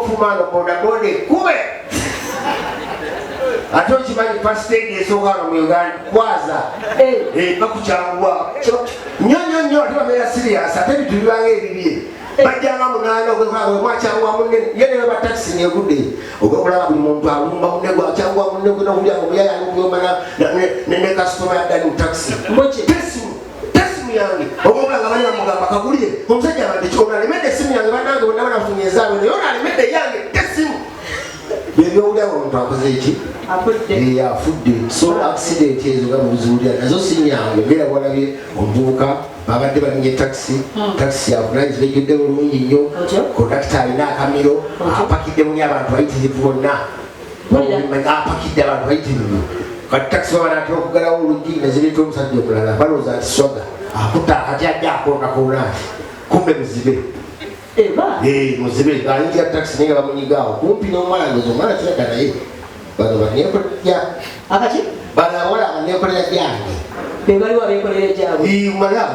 ofumano boda boda kube atochi mani first stage esokano mu Uganda kwaza bakuchangwa nyonyo ati bamera serious ate bitulwange ebibye bajjanga munana okwe mwachangwa munne yene ba taxi ne gude okola buli muntu alumba munne gwa changwa munne gwa kulya omuyaya alumba ne customer yadani taxi moche tesimu yange okola ngabani bamugamba kagulire omusajja abadde kyona lemede simu yange banange bonna banafunyeza bwe yona lemede yange tesimu bebyo ulya omuntu akoze iki afudde so accident ezo gamuzuulira nazo sinyange ngera bwalabye omuvubuka babadde balinye taxi yavunaanyizibwa ejjudde bulungi nnyo kondakita alina akamiro apakidde muni abantu bayitirivu bonna apakidde abantu bayitirivu kati taxi babana ati okugalawo oluggi nezireeta omusajja omulala balowooza nti swaga akutta akati ajja akoonakona nti kumbe muzibe muzibe ayingira taxi naye nga bamunyigaawo kumpi n'omuwala ngozi omwana kiraga naye bano baneekolera akaki bano abawala baneekolera gyange bebaliwo abeekolera gyabwe malaya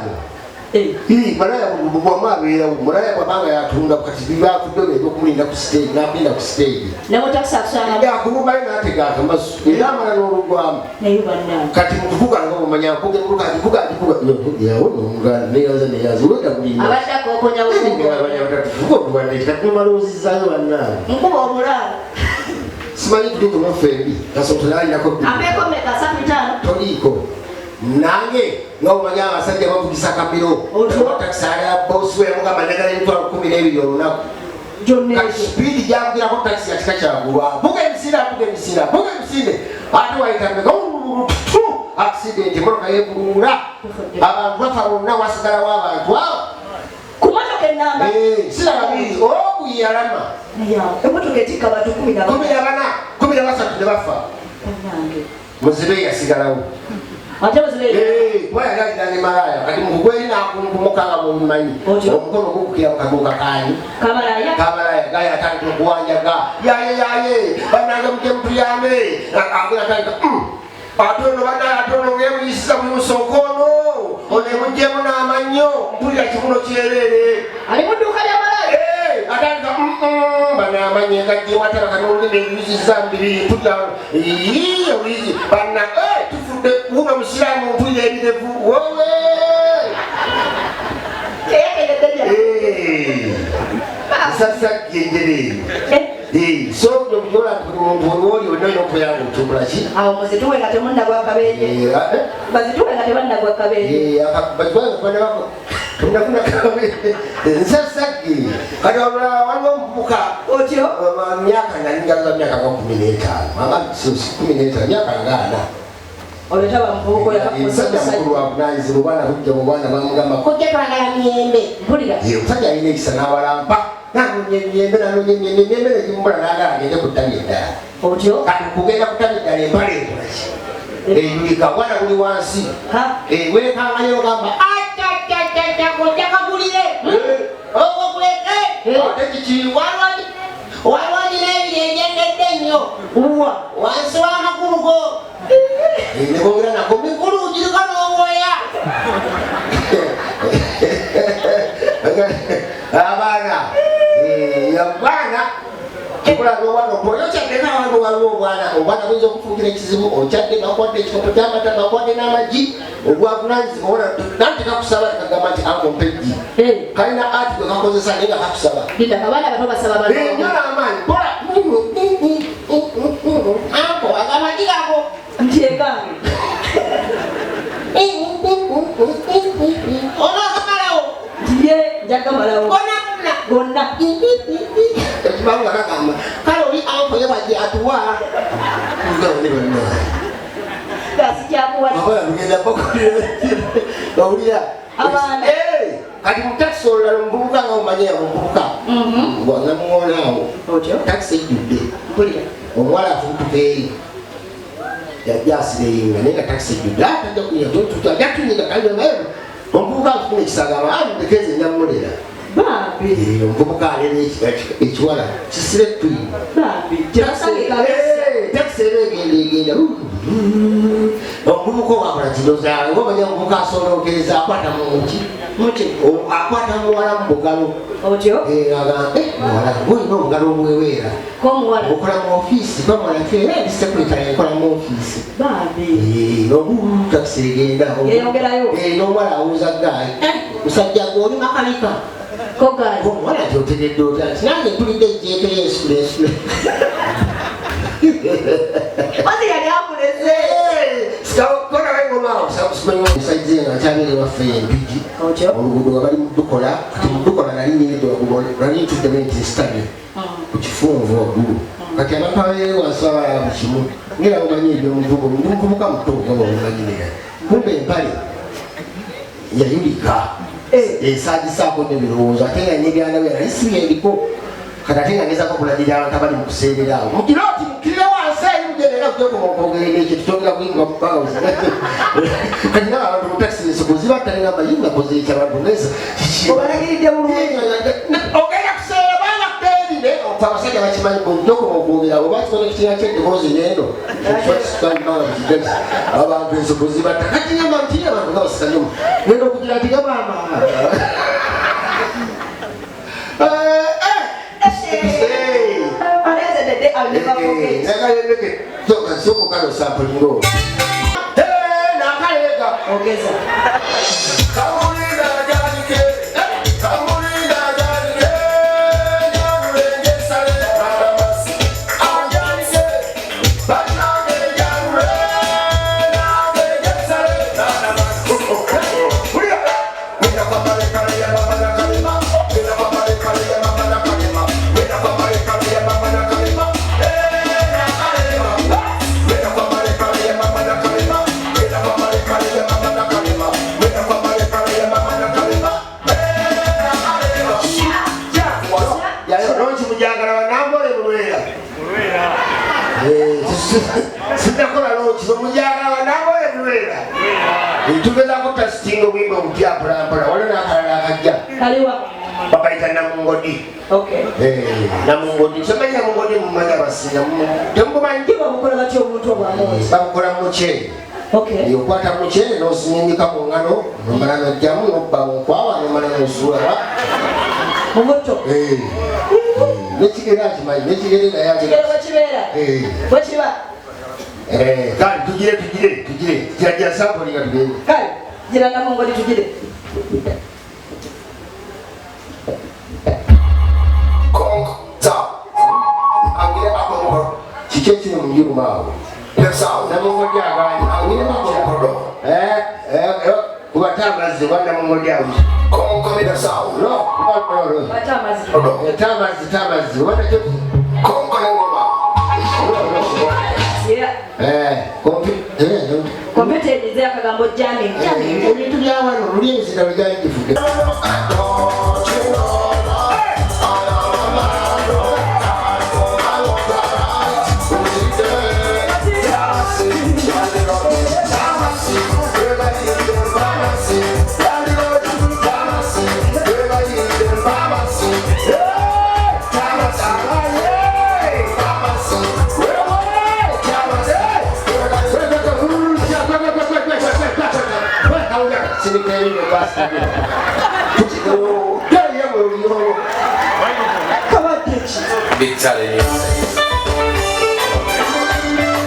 malaya bwamwabeerawo mulaya bwabanga yatunda kati bibakudde ebyokumulinda ku stage nakulinda ku stage namutakisi akusanga yakulumbayo n'atega akamasu era amala n'olugwamu kati mukuvuga nga omanya yawo neyaza neyaza olwedda mulinda abadde akokonya bukugoduwanekatimalowozizaayo bannaawe nkuba omulala simanyi tulikumafeebi kasotonalinako apekomeka 35 toliiko nange nga omanya abasajja bavugisa kamiro takisala ya bosi we mugamba njagala emitwalo 12 olunaku kati sipiidi gyavugirako takisi yakika kyagulwa buga emisinde ate wayitameka accident emotoka yebulula abantu bafa bonna wasigalawo abantu awo kumotoka enamba sira babiri okuyalama emotoka etika abantu 13 ne bafa muzibe yasigalawo ate muzibe kwayagaliza ne malaya kati mugweri nakumpumukanga mumanyi omukono gukukira mukaduka kanyi kamalaya gaye atandika okuwanjaga yaye banange mujemutuyambe agula atandika atono badala atono ngemuyisiza mumusookono onemujjemu n'amannyo mpulira kimuno kyerere ali mu dduuka lya malaya atandika banamannyo engajjewatala kanolulimi ebiziza mbiri mpulira obuyizi banna tufudde kuba musiraamu mpulira ebirevu wowe sasa genjereyo so nyola kumuntu ono okuyanga otubulaki awo muzituwe nga temunnagwa kabenje bazituwe nga tebannagwa kabenje bajibanga tunakuna kabenje nsasage kati waliwo omuvubuka otyo myaka nalingaza myaka nga 15 myaka nga 4 oleta bamuvubuka omusajja mukulu wabunaanyizibwa obwana bujja mu bwana bamugamba kojja twagala myembe mpulira omusajja alina ekisa n'abalampa nanonyemyembe nanonyemyembe negimumbula n'agala agende ku ttabi eddala otyo kati kugenda ku ttabi eddala empale ekolaki eyulika obwana buli wansi wekangayo ogamba kojja kagulire okuleke ate kiki walwalina ebiri ebyengedde nnyo wansi w'amagulu go nebogera nako mikulu girika n'obwoya abaana kikulaga obwana okoyo okyadde n'abantu waliwo obwana buyinza okufuukira ekizibu okyadde bakwadde ekikopo ky'amata bakwadde n'amagi obwavunanyizibwa nanti kakusaba tekagamba nti akompejji kalina ati gwe kakozesa naye nga kakusaba nyo n'amaanyi kola ako agamagi gago ntegange onaakamalawo ndiye njagamalawo gonna ekibanga kagamba kale oli anko yebajje atuwa gasijakuwaagenda bakulira abaana kati mutakisi olulala omuvubuka nga omanyira muvubuka namuwonaawo takisi ejjudde omuwala afuutuka eri yajja asireyinga naye nga takisi ejjudde atajja kunyajatunyika kalinaye omuvubuka afuna ekisagamba amutekeze nyamulera omuvubuka alera ekiwala kisire twini takisi era egenda omuvubuka owakola kino zange omanya omuvubuka asolookereza akwata muki akwata muwala mu bugalo otyo muwala olina obugalo obweweera okola mu ofiisi bamuwala era disekulitale ekola mu ofiisi nobutakisi egenda n'omuwala awuza gaali musajja gweoli makanika omuwala tyotegedde otya nti nange mpulidde ejjeeko yensule Ati yali akuleze. Kona wengo mao sabusimenyo saizi nga chamele waffe empigi. Oluguudo abali mudukola nali nyiridde waggulu nali ntudde menti study ku kifunvu waggulu. Kati abantu ababeera wansi abalala mu kimu ngera omanyi ebyomuvubuka muto nga omumanyire. Kumbe empale yayulika esaagisaako n'ebirowoozo ate nga nyebyana bwe nali sibyeliko kati ate nga ngezako okulagirira abantu abali mu kuseerera awo mukiro oti mukirire wansi emugenera kutekomokwogera ekyo kitongera kuyinga mu bbanga kati nawe abantu mu takisi ensogozi battalinga mayinga kozeekya abantu ngeza obalagiridde bulungi ogenda kuseera banga kuteerire abasajja bakimanyi kutokomokwogera oba kikono kitina kyeddoboozi nendo abantu ensogozi batta kati nyamba ntire abantu nga basikanyomu genda okugira ati gabama I'll never forget. Soko kalo samplingo. Nakalega. Ogeza. Kamulinda jalike. Kamulinda jalike. Nyamulenge sale maramas. Ajalike. Banage nyamule. Nage sale maramas. Kuria. Wina pamale kale ya mama na kalima. Wina pamale kale ya mama na kalima. Wina pamale kale ya mama na kalima. Sitakola loki omujagala nabole bulwera tugezako tasitinga obwimba obupya mpolampola waliwo n'akalala akajja kaliwa babayita namungodi namungodi somanyi namungodi mumanya abasinga temubumanyi bamukola batya omuntu obwamozi bamukola muceere okwata muceere n'osinyindika mu ngano nomala nojjamu nobba nkwaba nomala nosuula mubuto nekigere akimanyi nekigere naye wekibeera wekiba kale tugire kirajja sampoli nga tugende kale gira namungodi tugire kiki ekiri mu njurumu awo namungodi agaani kubata amazzi oba namungodi awo tamazzi oba nakyo kompyuta erize akagambo jamming ebintu byawano luli ebizinda bwegali gifuge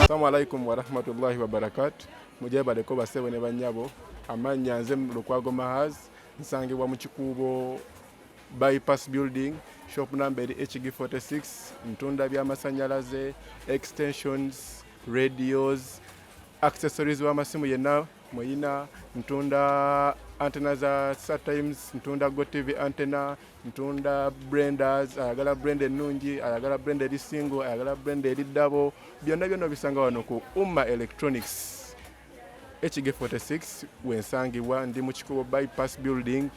Assalamu alaikum warahmatullahi wabarakatuh. Mujebaleko basebo ne banyabo amanya nze Lukwago Mahaz nsangibwa mu Kikuubo bypass building shop number HG46 ntunda by'amasanyalaze extensions radios accessories w'amasimu yenna mwina ntunda antenna za StarTimes ntunda GoTV antenna ntunda blenders ayagala blend ennungi ayagala blend eri single ayagala blend eri double byonna bisanga wano ku Umma Electronics HG46 wensangibwa ndi mu Kikuubo bypass building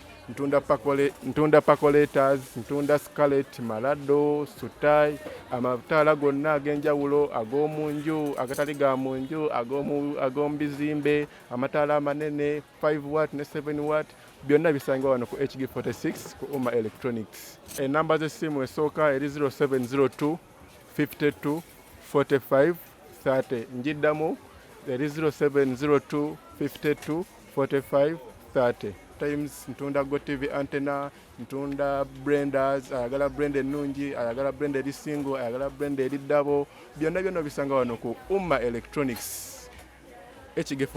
ntunda pacolators ntunda scarlet malado sutai amataala gonna ag'enjawulo ag'omunju agatali ga munju ag'omubizimbe amataala amanene 5 watt ne 7 watt byonna bisangibwa wano ku HG46 ku Umma Electronics. Enamba z'essimu esooka eri 0702 52 45 30 njiddamu there is 0702 52 45 30. Times ntunda Go TV antenna, ntunda blenders, ayagala blend ennungi, ayagala blend eri single, ayagala blend eri double, byonna bisanga wano ku Umma Electronics. Ekigefo